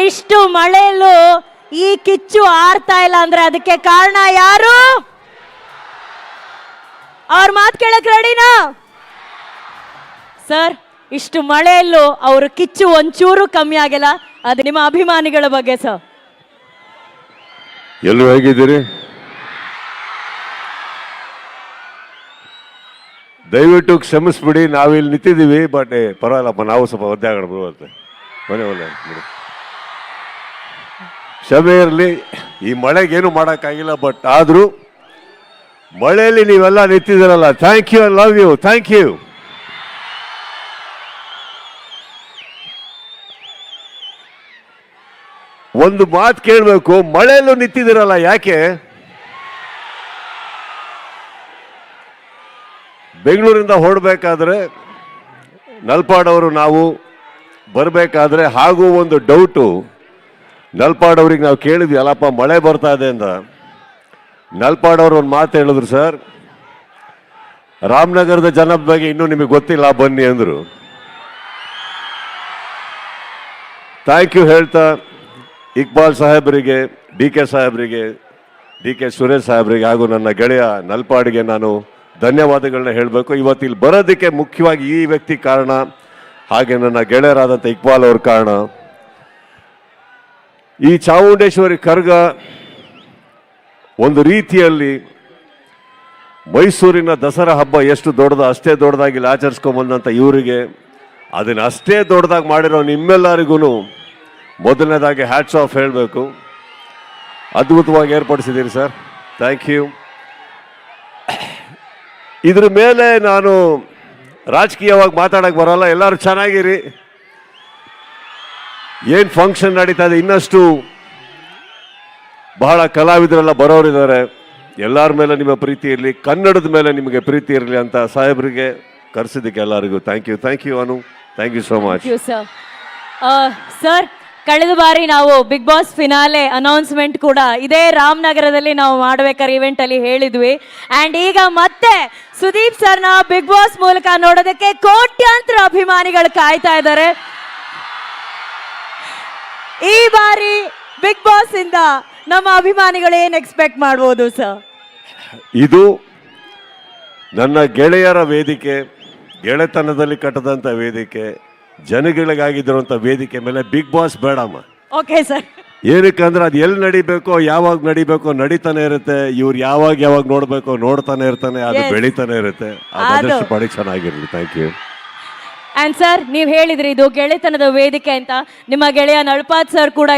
ಇಷ್ಟು ಮಳೆಯಲ್ಲೂ ಈ ಕಿಚ್ಚು ಆರ್ತಾ ಇಲ್ಲ ಅಂದ್ರೆ ಅದಕ್ಕೆ ಕಾರಣ ಯಾರು? ಅವ್ರ ಮಾತು ಕೇಳಕ್ ರೆಡಿನಾ ಸರ್? ಇಷ್ಟು ಮಳೆಯಲ್ಲೂ ಅವ್ರ ಕಿಚ್ಚು ಒಂಚೂರು ಕಮ್ಮಿ ಆಗಿಲ್ಲ. ಅದು ನಿಮ್ಮ ಅಭಿಮಾನಿಗಳ ಬಗ್ಗೆ ಸರ್. ಎಲ್ಲರೂ ಹೇಗಿದ್ದೀರಿ? ದಯವಿಟ್ಟು ಕ್ಷಮಿಸ್ಬಿಡಿ, ನಾವಿಲ್ಲಿ ನಿಂತಿದ್ದೀವಿ. ಬಟ್ ಪರವಾಗಿಲ್ಲಪ್ಪ, ನಾವು ಸ್ವಲ್ಪ ಒದ್ದೆ ಆಗೋಣ ಬರುತ್ತೆ. ಮನೆ ಬಿಡಿ, ಕ್ಷಮೆ ಇರಲಿ. ಈ ಮಳೆಗೇನು ಮಾಡೋಕ್ಕಾಗಿಲ್ಲ. ಬಟ್ ಆದರೂ ಮಳೆಯಲ್ಲಿ ನೀವೆಲ್ಲ ನಿಂತಿದ್ದೀರಲ್ಲ, thank you, I love you, thank you. ಒಂದು ಮಾತು ಕೇಳಬೇಕು, ಮಳೆಯಲ್ಲೂ ನಿಂತಿದ್ದೀರಲ್ಲ ಯಾಕೆ? ಬೆಂಗಳೂರಿಂದ ಹೊರಡಬೇಕಾದ್ರೆ ನಲ್ಪಾಡವರು ನಾವು ಬರಬೇಕಾದ್ರೆ ಹಾಗೂ ಒಂದು ಡೌಟು. ನಲ್ಪಾಡವ್ರಿಗೆ ನಾವು ಕೇಳಿದ್ವಿ, ಅಲ್ಲಪ್ಪ ಮಳೆ ಬರ್ತಾ ಇದೆ ಅಂತ. ನಲ್ಪಾಡವ್ರು ಒಂದು ಮಾತು ಹೇಳಿದ್ರು, ಸರ್ ರಾಮನಗರದ ಜನದ ಬಗ್ಗೆ ಇನ್ನೂ ನಿಮಗೆ ಗೊತ್ತಿಲ್ಲ, ಬನ್ನಿ ಅಂದರು. ಥ್ಯಾಂಕ್ ಯು ಹೇಳ್ತಾ ಇಕ್ಬಾಲ್ ಸಾಹೇಬರಿಗೆ, ಡಿ ಕೆ ಸಾಹೇಬರಿಗೆ, ಡಿ ಕೆ ಸುರೇಶ್ ಸಾಹೇಬರಿಗೆ ಹಾಗೂ ನನ್ನ ಗೆಳೆಯ ನಲ್ಪಾಡಿಗೆ ನಾನು ಧನ್ಯವಾದಗಳನ್ನ ಹೇಳಬೇಕು. ಇವತ್ತು ಇಲ್ಲಿ ಬರೋದಕ್ಕೆ ಮುಖ್ಯವಾಗಿ ಈ ವ್ಯಕ್ತಿ ಕಾರಣ, ಹಾಗೆ ನನ್ನ ಗೆಳೆಯರಾದಂಥ ಇಕ್ಬಾಲ್ ಅವ್ರ ಕಾರಣ. ಈ ಚಾಮುಂಡೇಶ್ವರಿ ಕರ್ಗ ಒಂದು ರೀತಿಯಲ್ಲಿ ಮೈಸೂರಿನ ದಸರಾ ಹಬ್ಬ ಎಷ್ಟು ದೊಡ್ಡದು ಅಷ್ಟೇ ದೊಡ್ಡದಾಗಿ ಇಲ್ಲಿ ಆಚರಿಸ್ಕೊಂಬಂದಂಥ ಇವರಿಗೆ ಅದನ್ನು ಅಷ್ಟೇ ದೊಡ್ಡದಾಗಿ ಮಾಡಿರೋ ನಿಮ್ಮೆಲ್ಲರಿಗೂ ಮೊದಲನೇದಾಗಿ ಹ್ಯಾಟ್ಸ್ ಆಫ್ ಹೇಳಬೇಕು. ಅದ್ಭುತವಾಗಿ ಏರ್ಪಡಿಸಿದ್ದೀರಿ ಸರ್, ಥ್ಯಾಂಕ್ ಯು. ಇದ್ರ ಮೇಲೆ ನಾನು ರಾಜಕೀಯವಾಗಿ ಮಾತಾಡಕ್ಕೆ ಬರೋಲ್ಲ. ಎಲ್ಲರೂ ಚೆನ್ನಾಗಿರಿ. ಏನು ಫಂಕ್ಷನ್ ನಡೀತಾ ಇದೆ, ಇನ್ನಷ್ಟು ಬಹಳ ಕಲಾವಿದರೆಲ್ಲ ಬರೋರಿದ್ದಾರೆ. ಎಲ್ಲರ ಮೇಲೆ ನಿಮ್ಮ ಪ್ರೀತಿ ಇರಲಿ, ಕನ್ನಡದ ಮೇಲೆ ನಿಮಗೆ ಪ್ರೀತಿ ಇರಲಿ ಅಂತ ಸಾಹೇಬರಿಗೆ ಕರೆಸಿದ್ದಕ್ಕೆ ಎಲ್ಲರಿಗೂ thank you. Thank you Anu, thank you so much. Sir, ಕಳೆದ ಬಾರಿ ನಾವು ಬಿಗ್ ಬಾಸ್ ಫಿನಾಲೆ ಅನೌನ್ಸ್ಮೆಂಟ್ ಕೂಡ ಇದೇ ರಾಮನಗರದಲ್ಲಿ ನಾವು ಮಾಡ್ಬೇಕಾದ್ರೆ ಇವೆಂಟ್ ಅಲ್ಲಿ ಹೇಳಿದ್ವಿ. ಅಂಡ್ ಈಗ ಮತ್ತೆ ಸುದೀಪ್ ಸರ್ನ ಬಿಗ್ ಬಾಸ್ ಮೂಲಕ ನೋಡೋದಕ್ಕೆ ಕೋಟ್ಯಾಂತರ ಅಭಿಮಾನಿಗಳು ಕಾಯ್ತಾ ಇದ್ದಾರೆ. ಈ ಬಾರಿ ಬಿಗ್ ಬಾಸ್ ಇಂದ ನಮ್ಮ ಅಭಿಮಾನಿಗಳು ಏನ್ ಎಕ್ಸ್ಪೆಕ್ಟ್ ಮಾಡ್ಬೋದು ಸರ್? ಇದು ನನ್ನ ಗೆಳೆಯರ ವೇದಿಕೆ, ಗೆಳೆತನದಲ್ಲಿ ಕಟ್ಟದಂತ ವೇದಿಕೆ, ಜನಗಳಿಗಾಗಿದ್ದಂಥ ವೇದಿಕೆ ಮೇಲೆ ಬಿಗ್ ಬಾಸ್ ಬೇಡಮ್ಮ. Okay sir. ಏನಕ್ಕಂದ್ರೆ ಅದು ಎಲ್ಲಿ ನಡಿಬೇಕೋ, ಯಾವಾಗ ನಡಿಬೇಕೋ ನಡೀತಾನೆ ಇರುತ್ತೆ. ಇವ್ರು ಯಾವಾಗ ನೋಡ್ಬೇಕೋ ನೋಡ್ತಾನೆ ಇರ್ತಾನೆ, ಅದು ಬೆಳಿತಾನೆ ಇರುತ್ತೆ. ಅದಷ್ಟು ಪಡಿ ಚೆನ್ನಾಗಿರ್ಲಿ. Thank you. ಅಂಡ್ ಸರ್, ನೀವು ಹೇಳಿದ್ರಿ ಇದು ಗೆಳೆತನದ ವೇದಿಕೆ ಅಂತ. ನಿಮ್ಮ ಗೆಳೆಯ ನಳಪಾತ್ ಸರ್ ಕೂಡ